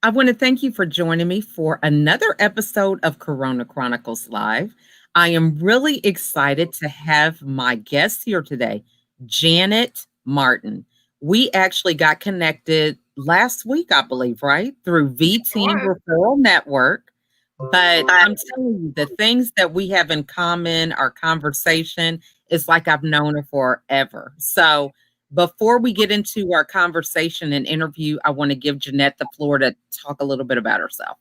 I want to thank you for joining me for another episode of Corona Chronicles Live. I am really excited to have my guest here today, Jeanette Martin. We actually got connected last week, I believe, right? Through V Team Sure. Referral Network. But I'm telling you, the things that we have in common, our conversation, is like I've known her forever. So before we get into our conversation and interview, I want to give Jeanette the floor to talk a little bit about herself.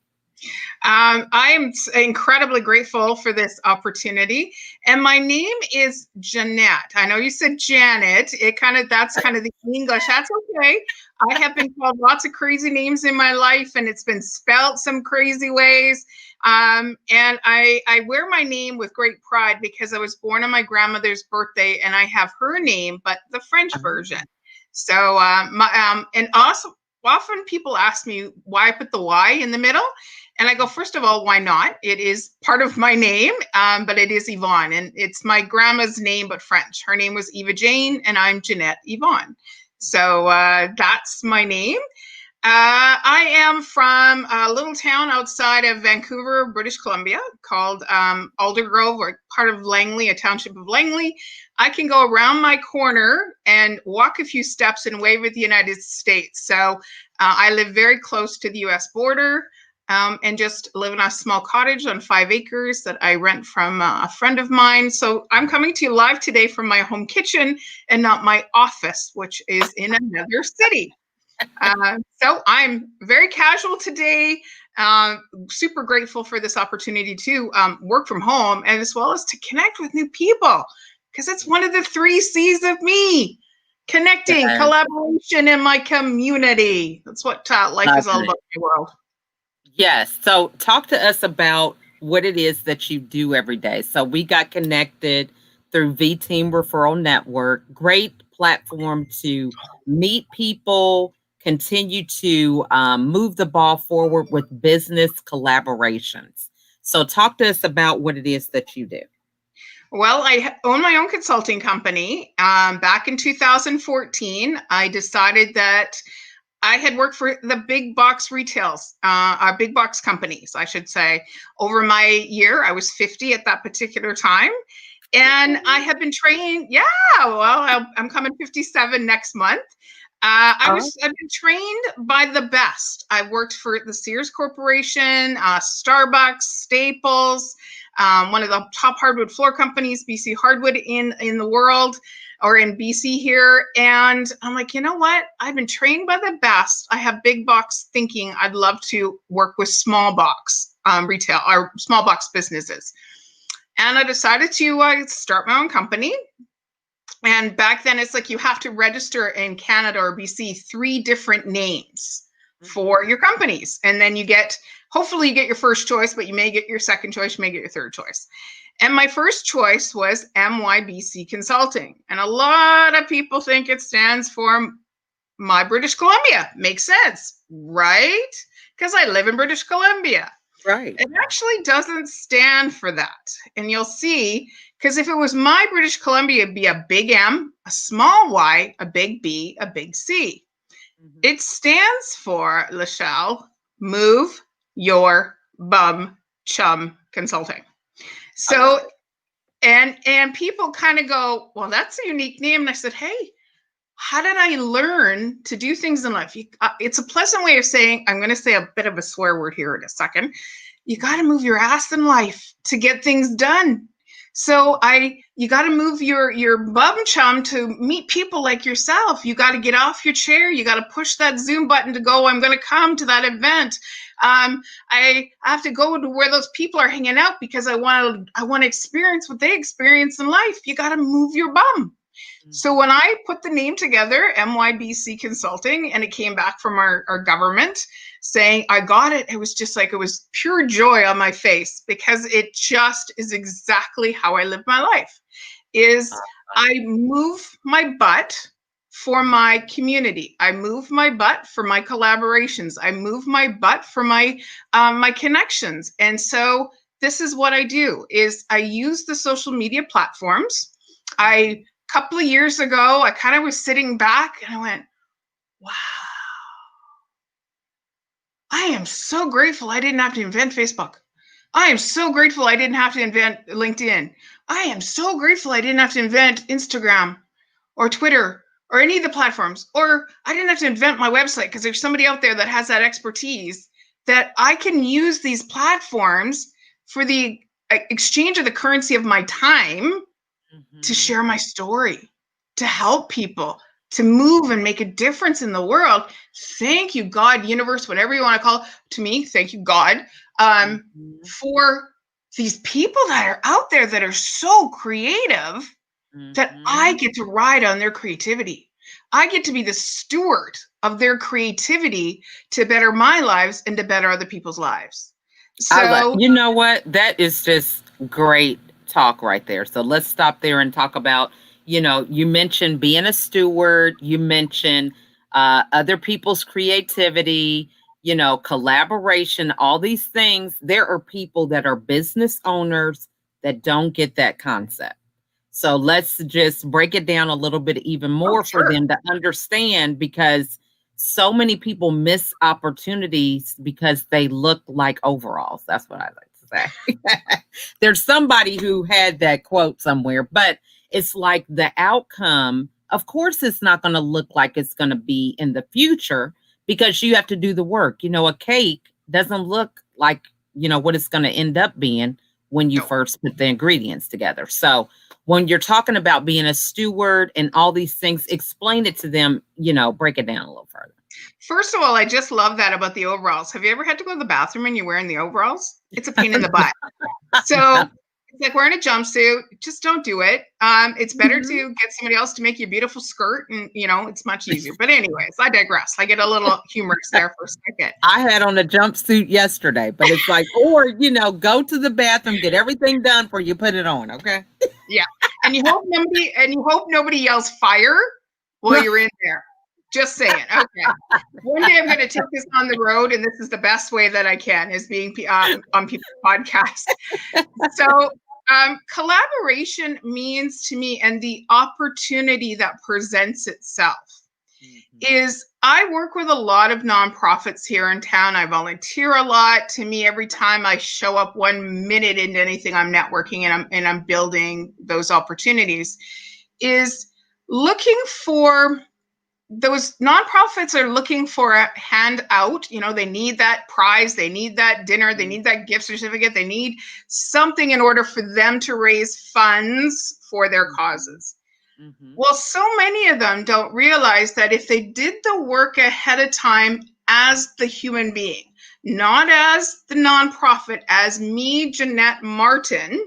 I am incredibly grateful for this opportunity. And my name is Jeanette. I know you said Janet. That's kind of the English. That's okay. I have been called lots of crazy names in my life, and it's been spelt some crazy ways. And I wear my name with great pride because I was born on my grandmother's birthday, and I have her name, but the French version. So, and also often people ask me why I put the Y in the middle. And I go, first of all, why not? It is part of my name, but it is Yvonne. And it's my grandma's name, but French. Her name was Eva Jane, and I'm Jeanette Yvonne. So that's my name. I am from a little town outside of Vancouver, British Columbia, called Aldergrove, or part of Langley, a township of Langley. I can go around my corner and walk a few steps and wave at the United States. So I live very close to the US border. And just live in a small cottage on 5 acres that I rent from a friend of mine. So I'm coming to you live today from my home kitchen and not my office, which is in another city. So I'm very casual today. Super grateful for this opportunity to work from home, and as well as to connect with new people, because it's one of the 3 C's of me. Connecting, collaboration, in my community. That's what life is all about in the world. Yes. So talk to us about what it is that you do every day. So we got connected through V Team Referral Network. Great platform to meet people, continue to move the ball forward with business collaborations. So talk to us about what it is that you do. Well, I own my own consulting company. Back in 2014, I decided that I had worked for the big box retails, big box companies, I should say. Over my year, I was 50 at that particular time. And I have been trained. Yeah, well, I'm coming 57 next month. I've been trained by the best. I worked for the Sears Corporation, Starbucks, Staples, one of the top hardwood floor companies, BC Hardwood in the world, or in BC here. And I'm like, you know what? I've been trained by the best. I have big box thinking. I'd love to work with small box retail or small box businesses. And I decided to start my own company. And back then, it's like you have to register in Canada or BC 3 different names for your companies. And then hopefully you get your first choice, but you may get your second choice, you may get your third choice. And my first choice was MYBC Consulting. And a lot of people think it stands for My British Columbia. Makes sense, right? Because I live in British Columbia. Right. It actually doesn't stand for that. And you'll see, because if it was My British Columbia, it'd be a big M, a small y, a big B, a big C. Mm-hmm. It stands for, Lachelle, Move Your Bum Chum Consulting. So, and people kind of go, well, that's a unique name. And I said, hey, how did I learn to do things in life? It's a pleasant way of saying, I'm going to say a bit of a swear word here in a second. You got to move your ass in life to get things done. So you got to move your bum chum to meet people like yourself. You got to get off your chair. You got to push that Zoom button to go, I'm going to come to that event. I have to go to where those people are hanging out because I want to experience what they experience in life. You got to move your bum. So when I put the name together, MYBC Consulting, and it came back from our government saying I got it, it was just like, it was pure joy on my face, because it just is exactly how I live my life. I move my butt for my community. I move my butt for my collaborations. I move my butt for my connections. And so this is what I do, is I use the social media platforms. A couple of years ago, I kind of was sitting back and I went, wow, I am so grateful I didn't have to invent Facebook. I am so grateful I didn't have to invent LinkedIn. I am so grateful I didn't have to invent Instagram or Twitter or any of the platforms, or I didn't have to invent my website because there's somebody out there that has that expertise that I can use these platforms for the exchange of the currency of my time to share my story, to help people, to move and make a difference in the world. Thank you, God, universe, whatever you want to call it, to me. Thank you, God, for these people that are out there that are so creative that I get to ride on their creativity. I get to be the steward of their creativity to better my lives and to better other people's lives. So, you know what? That is just great talk right there. So let's stop there and talk about, you mentioned being a steward, you mentioned other people's creativity, collaboration, all these things. There are people that are business owners that don't get that concept. So let's just break it down a little bit even more for them to understand, because so many people miss opportunities because they look like overalls. That's what I like to say. There's somebody who had that quote somewhere, but it's like the outcome, of course, it's not going to look like it's going to be in the future, because you have to do the work. A cake doesn't look like, what it's going to end up being when you first put the ingredients together. So when you're talking about being a steward and all these things, explain it to them, break it down a little further. First of all, I just love that about the overalls. Have you ever had to go to the bathroom and you're wearing the overalls? It's a pain in the butt. So it's like wearing a jumpsuit. Just don't do it. It's better to get somebody else to make you a beautiful skirt, and it's much easier. But anyways, I digress. I get a little humorous there for a second. I had on a jumpsuit yesterday, but it's like, or go to the bathroom, get everything done before you put it on. Okay. Yeah, and you hope nobody yells fire while you're in there. Just saying. Okay. One day I'm going to take this on the road, and this is the best way that I can, is being on people's podcasts. So collaboration means to me, and the opportunity that presents itself is, I work with a lot of nonprofits here in town. I volunteer a lot. To me, every time I show up 1 minute into anything, I'm networking and I'm building those opportunities, is looking for those nonprofits are looking for a handout. They need that prize, they need that dinner, they need that gift certificate, they need something in order for them to raise funds for their causes. Well, so many of them don't realize that if they did the work ahead of time as the human being, not as the nonprofit, as me, Jeanette Martin,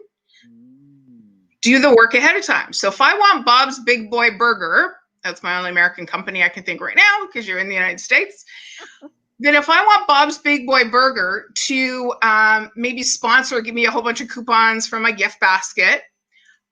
do the work ahead of time. So if I want Bob's Big Boy Burger, that's my only American company I can think right now, because you're in the United States. Then if I want Bob's Big Boy Burger to maybe sponsor or give me a whole bunch of coupons from my gift basket,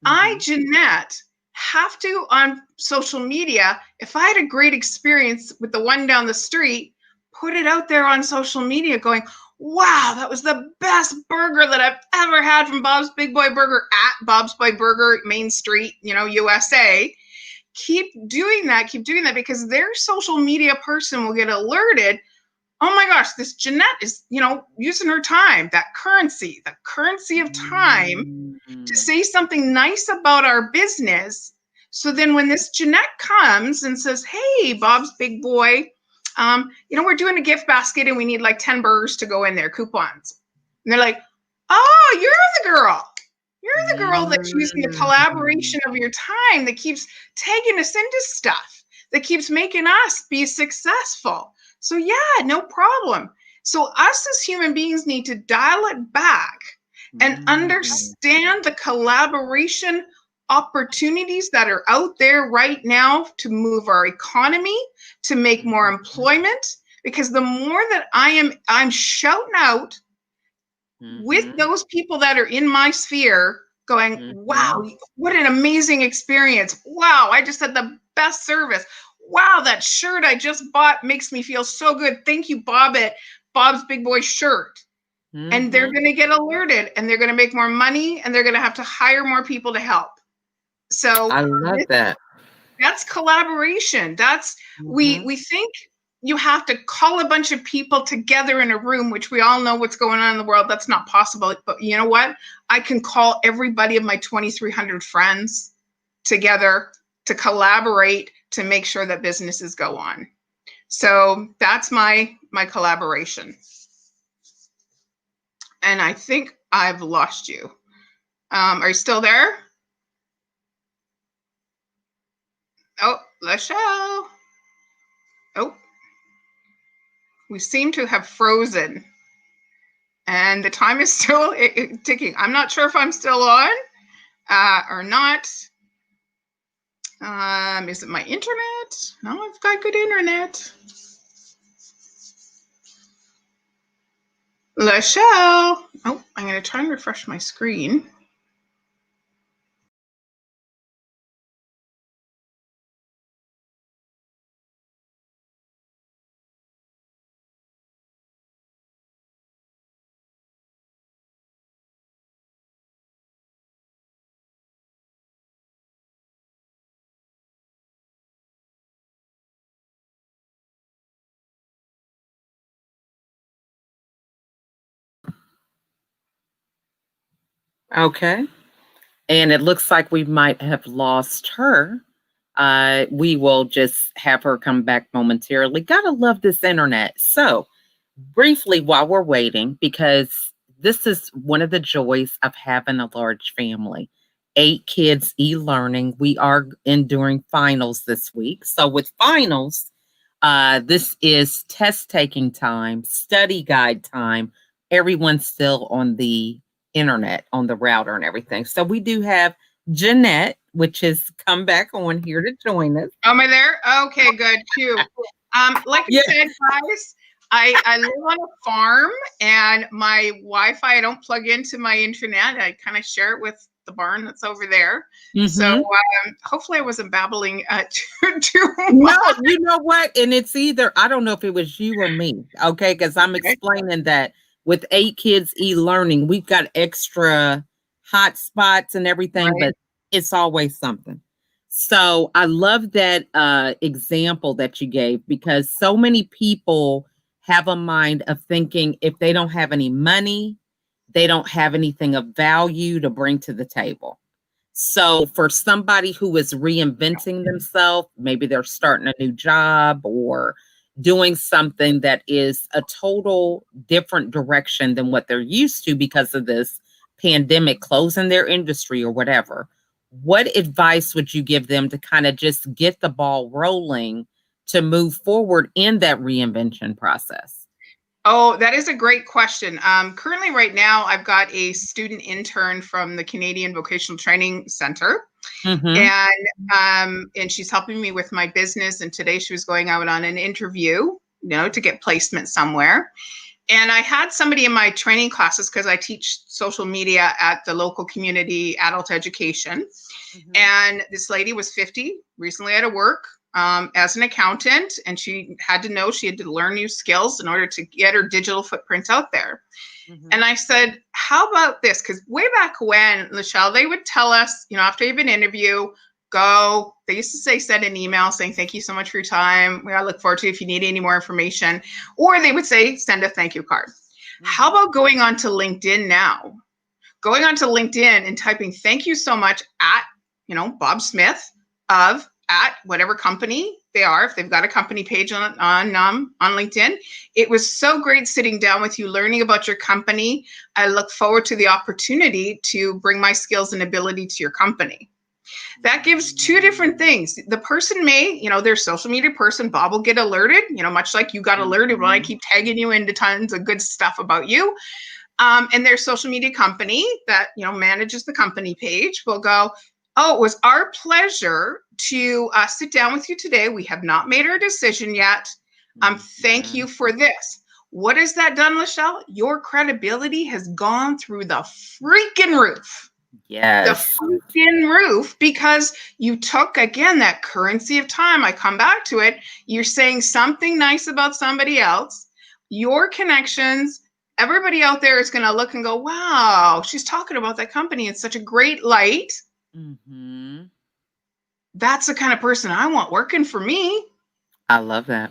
I, Jeanette, have to, on social media, if I had a great experience with the one down the street, put it out there on social media going, wow, that was the best burger that I've ever had from Bob's Big Boy Burger at Bob's Boy Burger, Main Street, USA. Keep doing that, because their social media person will get alerted. Oh my gosh, this Jeanette is, using her time, the currency of time, to say something nice about our business. So then when this Jeanette comes and says, hey, Bob's Big Boy, we're doing a gift basket and we need like 10 burgers to go in there, coupons. And they're like, oh, you're the girl. You're the girl that's using the collaboration of your time that keeps taking us into stuff, that keeps making us be successful. So yeah, no problem. So us as human beings need to dial it back and understand the collaboration opportunities that are out there right now to move our economy, to make more employment, because the more that I'm shouting out with those people that are in my sphere going, wow, what an amazing experience. Wow, I just had the best service. Wow, that shirt I just bought makes me feel so good. Thank you, Bob, at Bob's Big Boy Shirt. And they're going to get alerted, and they're going to make more money, and they're going to have to hire more people to help. So I love that. That's collaboration. That's we think you have to call a bunch of people together in a room, which we all know what's going on in the world. That's not possible. But you know what? I can call everybody of my 2,300 friends together to collaborate to make sure that businesses go on. So that's my collaboration. And I think I've lost you. Are you still there? Oh, Lachelle. Oh, we seem to have frozen. And the time is still ticking. I'm not sure if I'm still on or not. Is it my internet? No, I've got good internet. Lachelle. Oh, I'm going to try and refresh my screen. Okay. And it looks like we might have lost her. We will just have her come back momentarily. Gotta love this internet. So, briefly, while we're waiting, because this is one of the joys of having a large family. 8 kids e-learning. We are enduring finals this week. So, with finals, this is test taking time, study guide time. Everyone's still on the internet, on the router and everything. So we do have Jeanette, which has come back on here to join us. Am I there? Okay, good. Cute. Like I said, guys, I live on a farm, and my Wi-Fi, I don't plug into my internet. I kind of share it with the barn that's over there. Mm-hmm. So hopefully I wasn't babbling too much. No, you know what? And it's either, I don't know if it was you or me, okay? Because I'm explaining that with 8 kids e-learning, we've got extra hotspots and everything, right, but it's always something. So I love that example that you gave, because so many people have a mind of thinking if they don't have any money, they don't have anything of value to bring to the table. So for somebody who is reinventing themselves, maybe they're starting a new job or doing something that is a total different direction than what they're used to because of this pandemic closing their industry or whatever, what advice would you give them to kind of just get the ball rolling to move forward in that reinvention process? Oh, that is a great question. Currently right now, I've got a student intern from the Canadian Vocational Training Center. Mm-hmm. And she's helping me with my business. And today she was going out on an interview, to get placement somewhere. And I had somebody in my training classes, because I teach social media at the local community adult education. Mm-hmm. And this lady was 50, recently out of work as an accountant. And she had to learn new skills in order to get her digital footprint out there. Mm-hmm. And I said, how about this? Because way back when, Lachelle, they would tell us, after you have an interview, they used to say, send an email saying, thank you so much for your time. I look forward to it if you need any more information. Or they would say, send a thank you card. Mm-hmm. How about going on to LinkedIn now? Going on to LinkedIn and typing, thank you so much at, Bob Smith at whatever company they are, if they've got a company page on LinkedIn. It was so great sitting down with you, learning about your company. I look forward to the opportunity to bring my skills and ability to your company. That gives 2 different things. The person may, their social media person, Bob, will get alerted, much like you got alerted when I keep tagging you into tons of good stuff about you. And their social media company that, manages the company page will go, oh, it was our pleasure to sit down with you today. We have not made our decision yet. Thank you for this. What has that done, Lachelle? Your credibility has gone through the freaking roof. Yes. The freaking roof, because you took, again, that currency of time. I come back to it. You're saying something nice about somebody else. Your connections, everybody out there is going to look and go, wow, she's talking about that company in such a great light. Mm-hmm. That's the kind of person I want working for me. I love that.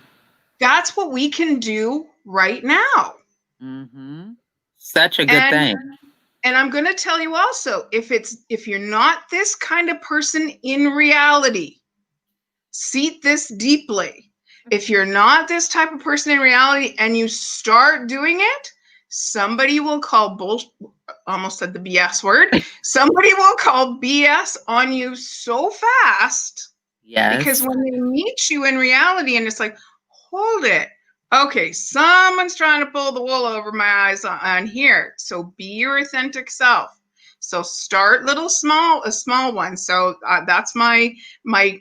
That's what we can do right now. Mm-hmm. Such a good And thing. and I'm going to tell you also, if you're not this kind of person in reality, seat this deeply. If you're not this type of person in reality and you start doing it, somebody will call almost said the BS word. Somebody will call BS on you so fast. Yes. Because when they meet you in reality and it's like, hold it. Okay, someone's trying to pull the wool over my eyes on here. So be your authentic self. So start a small one. So that's my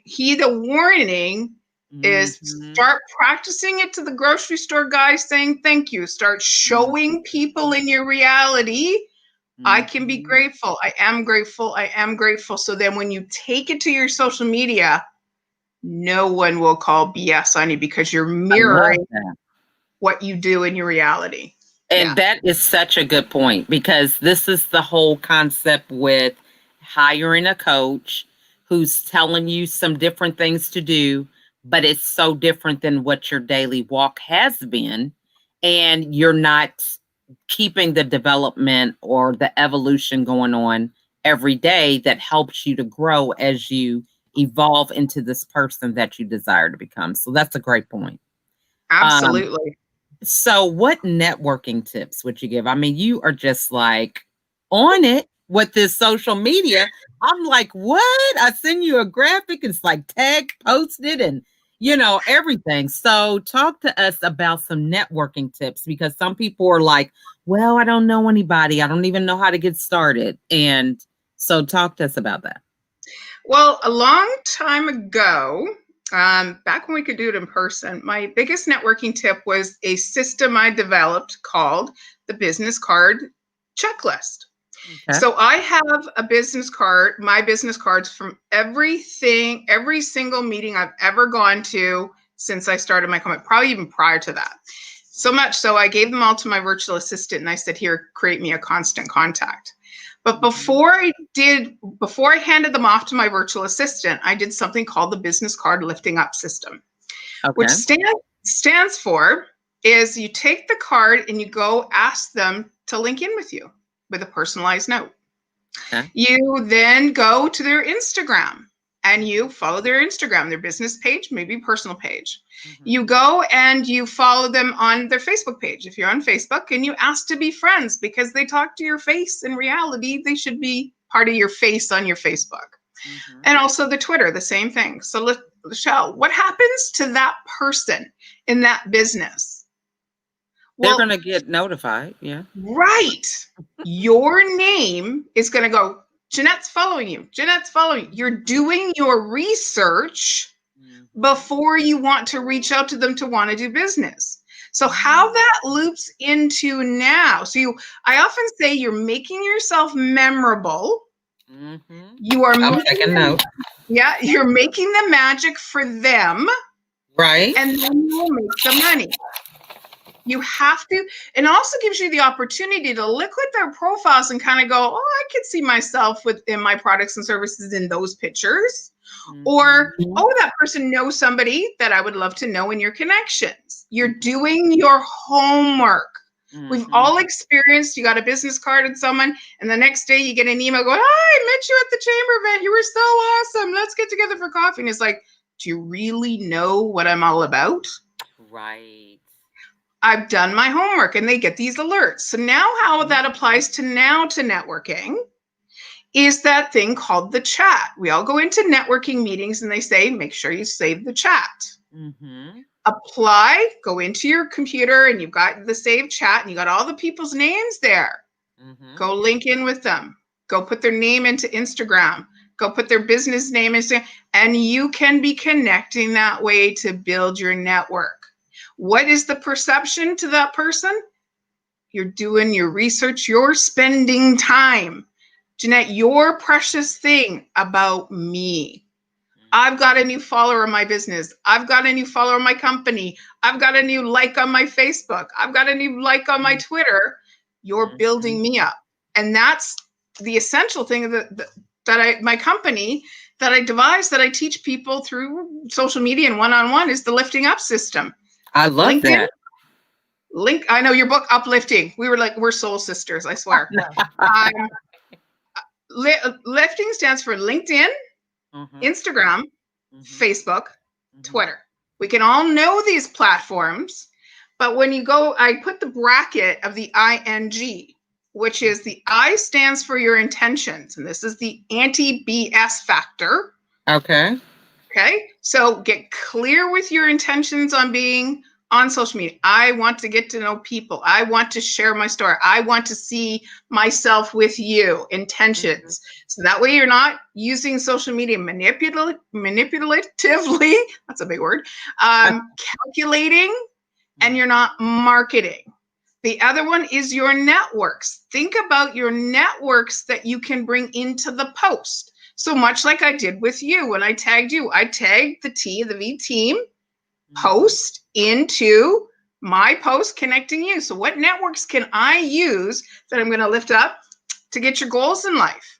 heed the warning is start practicing it to the grocery store guy saying thank you. Start showing people in your reality, I can be grateful. I am grateful. I am grateful. So then when you take it to your social media, no one will call BS on you because you're mirroring what you do in your reality. And that is such a good point, because this is the whole concept with hiring a coach who's telling you some different things to do, but it's so different than what your daily walk has been. And you're not keeping the development or the evolution going on every day that helps you to grow as you evolve into this person that you desire to become. So that's a great point. Absolutely. So what networking tips would you give? I mean, you are just like on it with this social media. I'm like, what? I send you a graphic. It's like tag posted and, everything. So talk to us about some networking tips, because some people are like, well, I don't know anybody. I don't even know how to get started. And so talk to us about that. Well, a long time ago, back when we could do it in person, my biggest networking tip was a system I developed called the business card checklist. Okay. So I have a business card, my business cards from every single meeting I've ever gone to since I started my company, probably even prior to that. So much so I gave them all to my virtual assistant and I said, here, create me a constant contact. But before I handed them off to my virtual assistant, I did something called the business card lifting up system, which stands for is you take the card and you go ask them to link in with you with a personalized note. Okay. You then go to their Instagram and you follow their Instagram, their business page, maybe personal page. You go and you follow them on their Facebook page. If you're on Facebook, and you ask to be friends because they talk to your face. In reality, they should be part of your face on your Facebook. And also the Twitter, the same thing. So Michelle, what happens to that person in that business? They're going to get notified. Yeah. Right. Your name is going to go, Jeanette's following you. Jeanette's following you. You're doing your research before you want to reach out to them to want to do business. So how that loops into now. So I often say you're making yourself memorable. You are taking note. Yeah, you're making the magic for them. Right. And then you'll make the money. You have to, and also gives you the opportunity to look at their profiles and kind of go, oh, I could see myself within my products and services in those pictures. Or, oh, that person knows somebody that I would love to know in your connections. You're doing your homework. We've all experienced, you got a business card and someone, and the next day you get an email going, I met you at the chamber event. You were so awesome. Let's get together for coffee. And it's like, do you really know what I'm all about? Right. I've done my homework, and they get these alerts. So now how that applies to networking is that thing called the chat. We all go into networking meetings and they say, make sure you save the chat. Apply, go into your computer and you've got the saved chat and you got all the people's names there. Go link in with them. Go put their name into Instagram. Go put their business name into, and you can be connecting that way to build your network. What is the perception to that person? You're doing your research, you're spending time. Jeanette, your precious thing about me. I've got a new follower in my business. I've got a new follower in my company. I've got a new like on my Facebook. I've got a new like on my Twitter. You're building me up. And that's the essential thing my company that I devise, that I teach people through social media and one-on-one is the lifting up system. I love LinkedIn. that. I know your book, Uplifting. We're soul sisters, I swear. Lifting stands for LinkedIn, Instagram, Facebook, Twitter. We can all know these platforms, but when you go, I put the bracket of the ING, which is the I stands for your intentions. And this is the anti-BS factor. Okay. Okay. So get clear with your intentions on being on social media. I want to get to know people. I want to share my story. I want to see myself with you. Intentions. So that way you're not using social media manipulatively. That's a big word. Calculating, and you're not marketing. The other one is your networks. Think about your networks that you can bring into the post. So much like I did with you when I tagged you, I tagged the V team post into my post connecting you. So what networks can I use that I'm going to lift up to get your goals in life?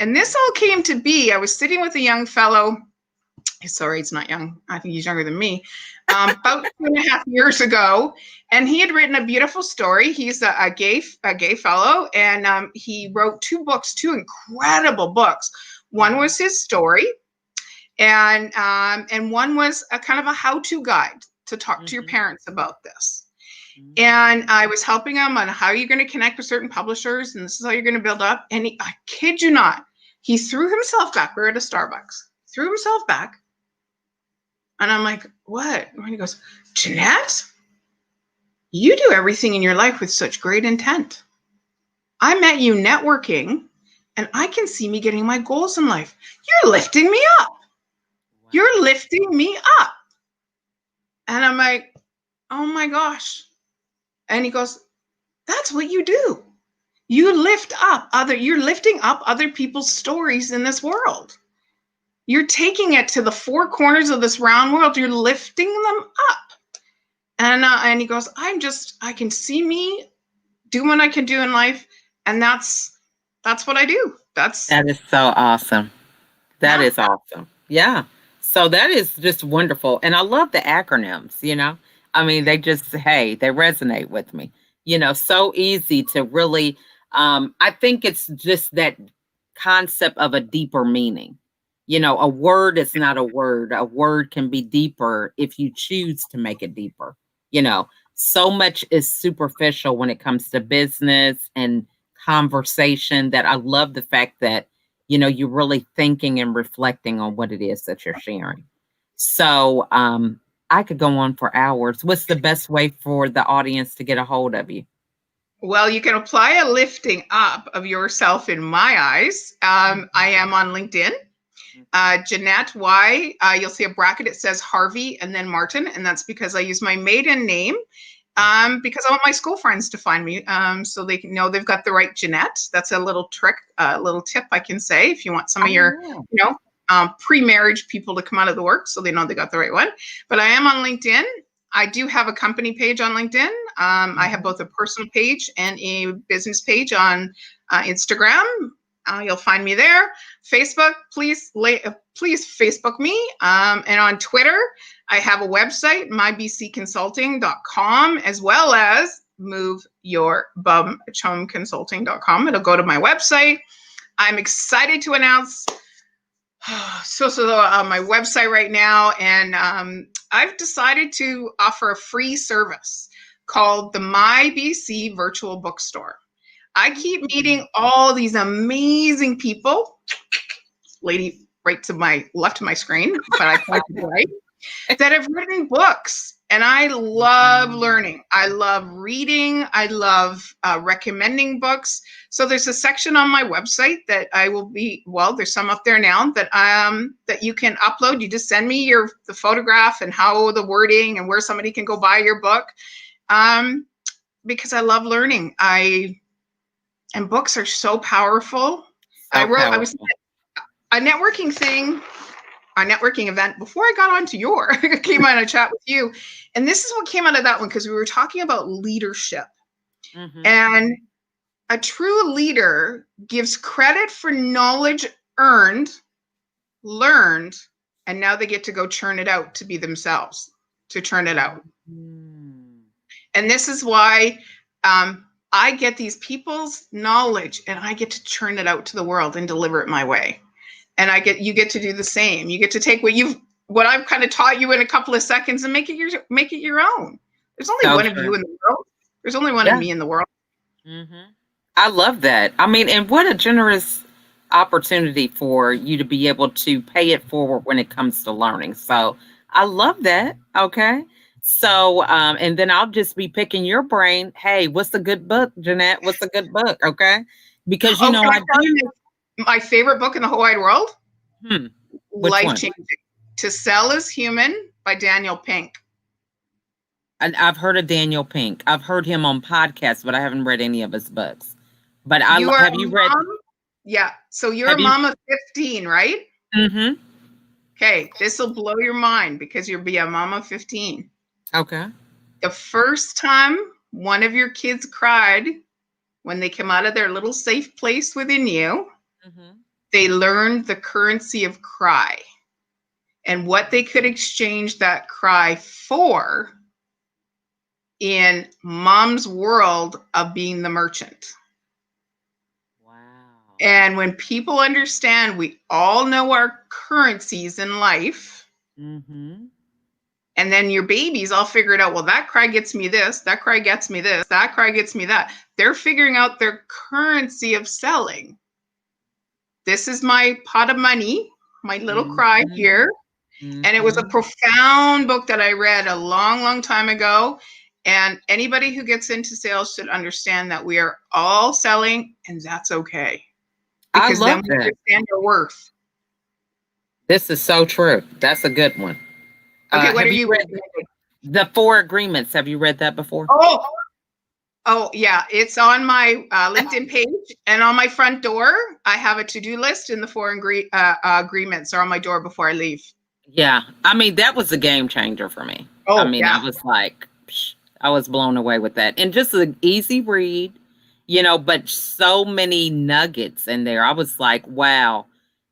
And this all came to be, I was sitting with a young fellow. Sorry, he's not young. I think he's younger than me. About 2.5 years ago, and he had written a beautiful story. He's a gay fellow, and he wrote 2 books, 2 incredible books. One was his story, and one was a kind of a how-to guide to talk to your parents about this. And I was helping him on how you're going to connect with certain publishers, and this is how you're going to build up. And I kid you not, he threw himself back. We were at a Starbucks. Threw himself back. And I'm like, what? And he goes, Jeanette, you do everything in your life with such great intent. I met you networking, and I can see me getting my goals in life. You're lifting me up. Wow. You're lifting me up. And I'm like, oh my gosh. And he goes, that's what you do. You're lifting up other people's stories in this world. You're taking it to the 4 corners of this round world. You're lifting them up. And he goes, I can see me do what I can do in life. And that's what I do. That is so awesome. That is awesome. Yeah. So that is just wonderful. And I love the acronyms, I mean, they resonate with me, so easy to really, I think it's just that concept of a deeper meaning. A word is not a word. A word can be deeper if you choose to make it deeper. So much is superficial when it comes to business and conversation that I love the fact that, you're really thinking and reflecting on what it is that you're sharing. So I could go on for hours. What's the best way for the audience to get a hold of you? Well, you can apply a lifting up of yourself in my eyes. I am on LinkedIn. Jeanette Y, you'll see a bracket. It says Harvey and then Martin. And that's because I use my maiden name because I want my school friends to find me so they can know they've got the right Jeanette. That's a little trick, little tip I can say if you want some of your, pre-marriage people to come out of the work so they know they got the right one. But I am on LinkedIn. I do have a company page on LinkedIn. I have both a personal page and a business page on Instagram. You'll find me there. Facebook, please Facebook me. And on Twitter, I have a website, mybcconsulting.com, as well as moveyourbumchumconsulting.com. It'll go to my website. I'm excited to announce on my website right now, and I've decided to offer a free service called the MyBC Virtual Bookstore. I keep meeting all these amazing people, lady right to my left of my screen, but I point to the right, that have written books. And I love learning. I love reading. I love recommending books. So there's a section on my website that there's some up there now that you can upload. You just send me the photograph and how the wording and where somebody can go buy your book. Because I love learning. And books are so powerful. I was a networking event before I got onto came on a chat with you. And this is what came out of that one, because we were talking about leadership. And a true leader gives credit for knowledge earned, learned, and now they get to go churn it out to be themselves, to churn it out. Mm. And this is why I get these people's knowledge and I get to churn it out to the world and deliver it my way. And you get to do the same. You get to take what I've kind of taught you in a couple of seconds and make it your own. There's only So one of true. you in the world. There's only one Yeah. of me in the world. Mm-hmm. I love that. I mean, and what a generous opportunity for you to be able to pay it forward when it comes to learning. So I love that. Okay. So, and then I'll just be picking your brain. Hey, what's a good book, Jeanette? What's a good book? Okay. Because, Oh, can I I tell you my favorite book in the whole wide world? Which one? Life Changing. To Sell is Human by Daniel Pink. And I've heard of Daniel Pink. I've heard him on podcasts, but I haven't read any of his books. But have you read? Yeah. So you're a mom of 15, right? Mm-hmm. Okay. This will blow your mind because you'll be a mom of 15. Okay. The first time one of your kids cried when they come out of their little safe place within you, they learned the currency of cry and what they could exchange that cry for in mom's world of being the merchant. Wow. And when people understand we all know our currencies in life, and then your babies all figure it out. Well, that cry gets me this, that cry gets me this, that cry gets me that. They're figuring out their currency of selling. This is my pot of money, my little cry here. And it was a profound book that I read a long, long time ago. And anybody who gets into sales should understand that we are all selling, and that's okay. Because then we understand your worth. This is so true. That's a good one. Okay, what are you read? The 4 Agreements. Have you read that before? Oh yeah. It's on my LinkedIn page, and on my front door, I have a to-do list, and the 4 agreements are on my door before I leave. Yeah. I mean, that was a game changer for me. I mean, I was like, I was blown away with that. And just an easy read, but so many nuggets in there. I was like, wow,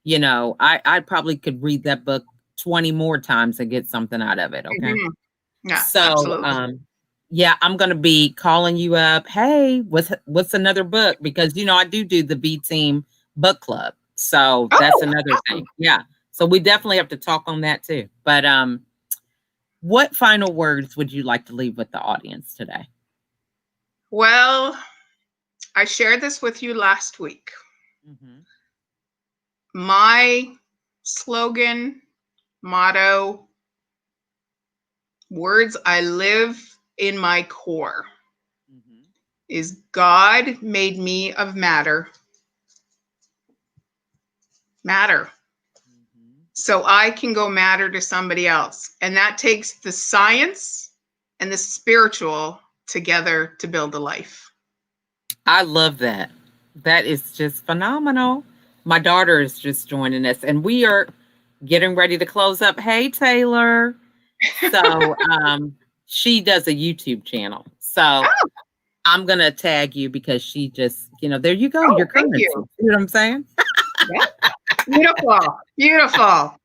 I probably could read that book 20 more times and get something out of it. Okay. Yeah. So, absolutely. Yeah, I'm going to be calling you up. Hey, what's another book? Because, I do the B Team book club. So that's another thing. Yeah. So we definitely have to talk on that too. But, what final words would you like to leave with the audience today? Well, I shared this with you last week. My slogan, motto, words I live in my core is God made me of matter. So I can go matter to somebody else. And that takes the science and the spiritual together to build a life. I love that. That is just phenomenal. My daughter is just joining us, and we are getting ready to close up. Hey, Taylor. So she does a YouTube channel. So I'm going to tag you because she just, there you go. Your currency. You know what I'm saying? Beautiful. Beautiful.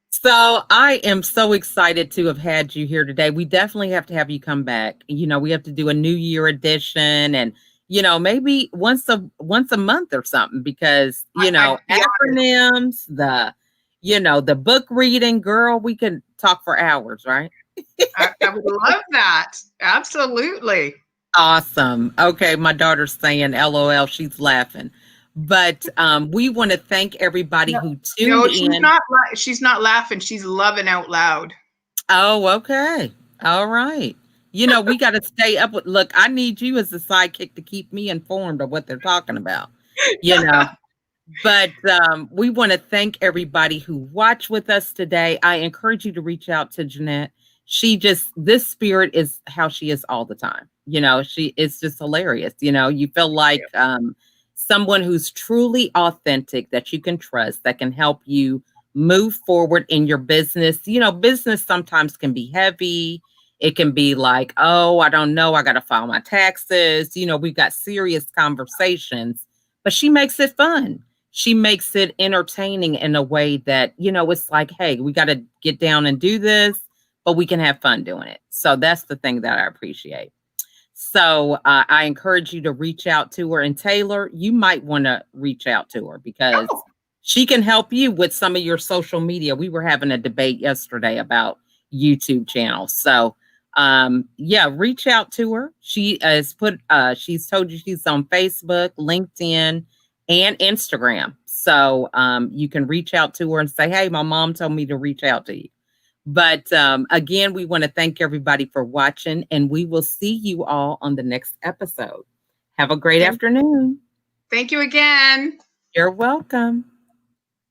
So I am so excited to have had you here today. We definitely have to have you come back. We have to do a New Year edition, and maybe once a month or something, because acronyms, the book reading, girl, we can talk for hours, right? I would love that. Absolutely. Awesome. Okay, my daughter's saying LOL, she's laughing. But we want to thank everybody who tuned in. She's not laughing. She's loving out loud. Oh, okay. All right. We got to stay up with, look, I need you as the sidekick to keep me informed of what they're talking about, But we want to thank everybody who watched with us today. I encourage you to reach out to Jeanette. This spirit is how she is all the time. She is just hilarious. You feel like someone who's truly authentic, that you can trust, that can help you move forward in your business. Business sometimes can be heavy. It can be like, oh, I don't know, I got to file my taxes. We've got serious conversations, but she makes it fun. She makes it entertaining in a way that, it's like, hey, we got to get down and do this, but we can have fun doing it. So that's the thing that I appreciate. So I encourage you to reach out to her. And Taylor, you might want to reach out to her because she can help you with some of your social media. We were having a debate yesterday about YouTube channels. So yeah, reach out to her. She has she's told you she's on Facebook, LinkedIn, and Instagram. So you can reach out to her and say, hey, my mom told me to reach out to you. But again, we want to thank everybody for watching, and we will see you all on the next episode. Have a great afternoon. Thank you again. You're welcome.